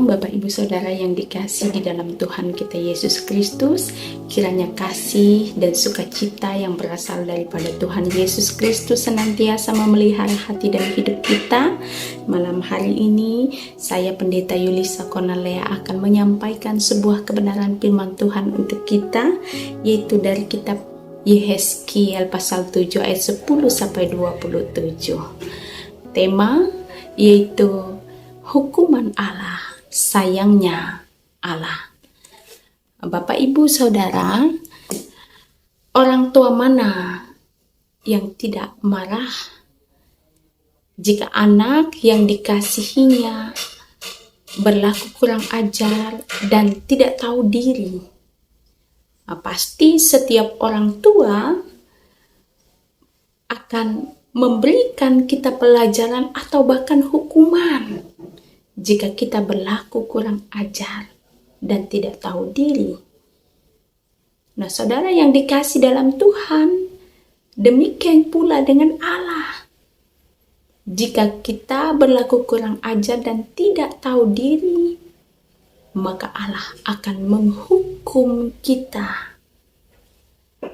Shalom Bapak Ibu Saudara yang dikasihi di dalam Tuhan kita Yesus Kristus. Kiranya kasih dan sukacita yang berasal daripada Tuhan Yesus Kristus senantiasa memelihara hati dan hidup kita. Malam hari ini saya Pendeta Yulisa Konalea akan menyampaikan sebuah kebenaran firman Tuhan untuk kita, yaitu dari kitab Yehezkiel pasal 7 ayat 10 sampai 27. Tema yaitu hukuman Allah, sayangnya Allah. Bapak Ibu Saudara, orang tua mana yang tidak marah jika anak yang dikasihinya berlaku kurang ajar dan tidak tahu diri? Pasti setiap orang tua akan memberikan kita pelajaran atau bahkan hukuman jika kita berlaku kurang ajar dan tidak tahu diri. Nah, saudara yang dikasih dalam Tuhan, demikian pula dengan Allah. Jika kita berlaku kurang ajar dan tidak tahu diri, maka Allah akan menghukum kita.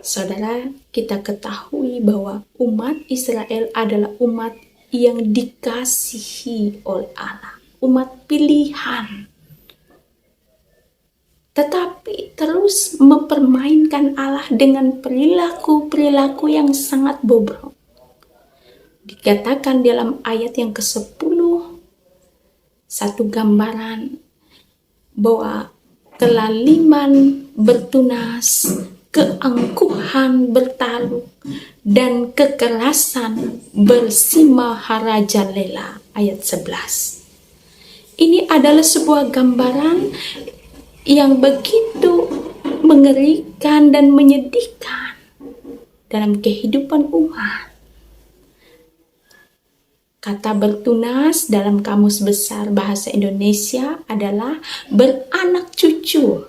Saudara, kita ketahui bahwa umat Israel adalah umat yang dikasihi oleh Allah, umat pilihan. Tetapi terus mempermainkan Allah dengan perilaku-perilaku yang sangat bobrok. Dikatakan dalam ayat yang ke-10, satu gambaran bahwa kelaliman bertunas, keangkuhan bertalu, dan kekerasan bersimaharajalela. Ayat 11. Ini adalah sebuah gambaran yang begitu mengerikan dan menyedihkan dalam kehidupan umat. Kata bertunas dalam Kamus Besar Bahasa Indonesia adalah beranak cucu.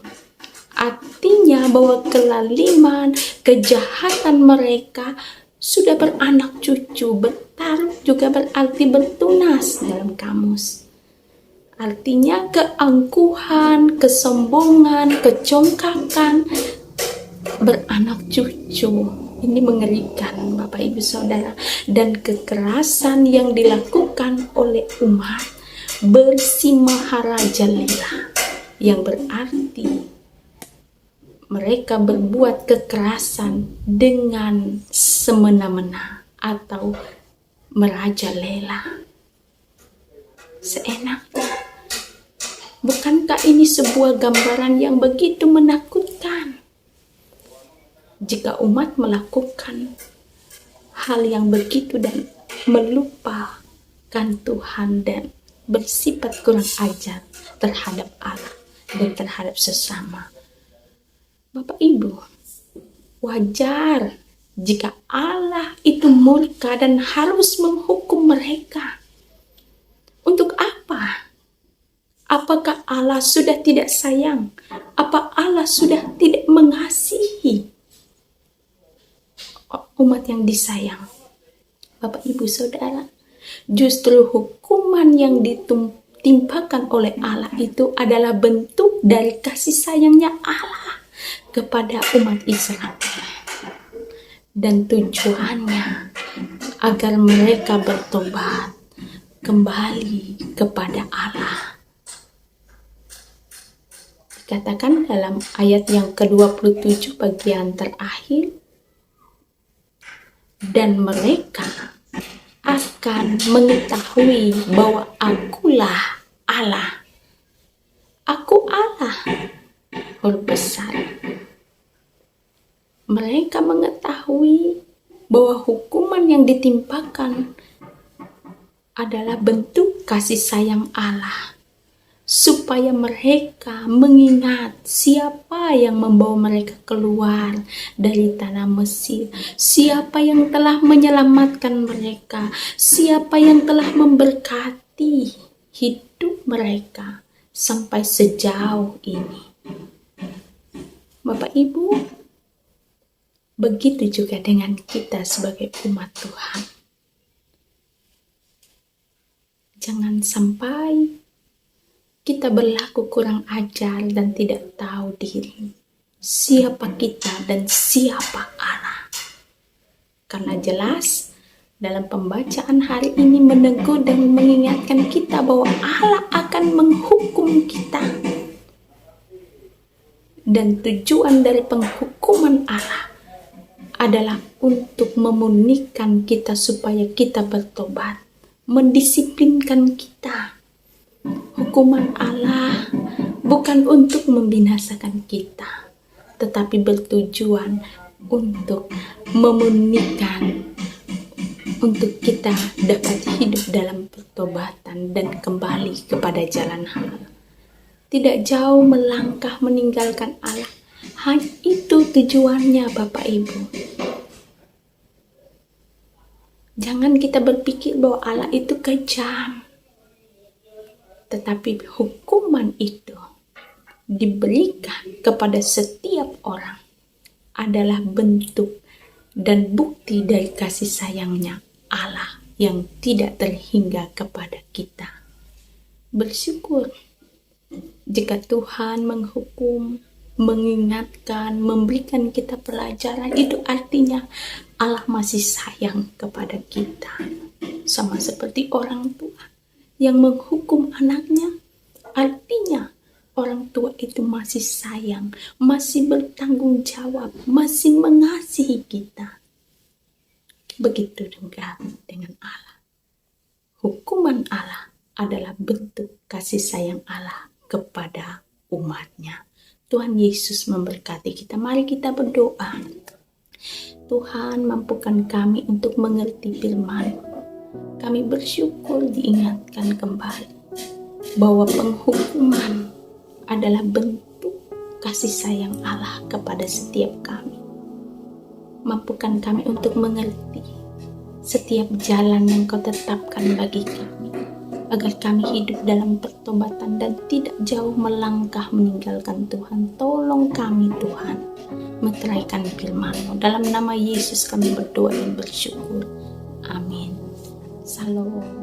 Artinya bahwa kelaliman, kejahatan mereka sudah beranak cucu. Bertaruh juga berarti bertunas dalam kamus. Artinya keangkuhan, kesombongan, kecongkakan, beranak cucu. Ini mengerikan Bapak Ibu Saudara. Dan kekerasan yang dilakukan oleh umat bersimaharajalela, yang berarti mereka berbuat kekerasan dengan semena-mena atau merajalela, seenaknya. Bukankah ini sebuah gambaran yang begitu menakutkan? Jika umat melakukan hal yang begitu dan melupakan Tuhan dan bersifat kurang ajar terhadap Allah dan terhadap sesama. Bapak Ibu, wajar jika Allah itu murka dan harus menghukum mereka. Untuk apa? Apakah Allah sudah tidak sayang? Apa Allah sudah tidak mengasihi umat yang disayang? Bapak Ibu Saudara, justru hukuman yang ditimpakan oleh Allah itu adalah bentuk dari kasih sayangnya Allah kepada umat Israel, dan tujuannya agar mereka bertobat kembali kepada Allah. Dikatakan dalam ayat yang ke-27 bagian terakhir, dan mereka akan mengetahui bahwa Akulah Allah. Aku Allah, huruf besar. Mereka mengetahui bahwa hukuman yang ditimpakan adalah bentuk kasih sayang Allah, supaya mereka mengingat siapa yang membawa mereka keluar dari tanah Mesir, siapa yang telah menyelamatkan mereka, siapa yang telah memberkati hidup mereka sampai sejauh ini. Bapak Ibu, begitu juga dengan kita sebagai umat Tuhan. Jangan sampai kita berlaku kurang ajar dan tidak tahu diri. Siapa kita dan siapa Allah? Karena jelas dalam pembacaan hari ini menegur dan mengingatkan kita bahwa Allah akan menghukum kita. Dan tujuan dari penghukuman Allah adalah untuk memurnikan kita supaya kita bertobat, mendisiplinkan kita. Hukuman Allah bukan untuk membinasakan kita, tetapi bertujuan untuk memurnikan, untuk kita dapat hidup dalam pertobatan dan kembali kepada jalan hak. Tidak jauh melangkah meninggalkan Allah. Hanya itu tujuannya Bapak Ibu. Jangan kita berpikir bahwa Allah itu kejam. Tetapi hukuman itu diberikan kepada setiap orang adalah bentuk dan bukti dari kasih sayangnya Allah yang tidak terhingga kepada kita. Bersyukur jika Tuhan menghukum, mengingatkan, memberikan kita pelajaran, itu artinya Allah masih sayang kepada kita. Sama seperti orang tua yang menghukum anaknya, artinya orang tua itu masih sayang, masih bertanggung jawab, masih mengasihi kita. Begitu juga dengan Allah. Hukuman Allah adalah bentuk kasih sayang Allah kepada umatnya. Tuhan Yesus memberkati kita. Mari kita berdoa. Tuhan, mampukan kami untuk mengerti firman. Kami bersyukur diingatkan kembali bahwa penghukuman adalah bentuk kasih sayang Allah kepada setiap kami. Mampukan kami untuk mengerti setiap jalan yang Kau tetapkan bagi kami, agar kami hidup dalam pertobatan dan tidak jauh melangkah meninggalkan Tuhan. Tolong kami Tuhan, meteraikan firman-Mu. Dalam nama Yesus kami berdoa dan bersyukur. Amin. Salam.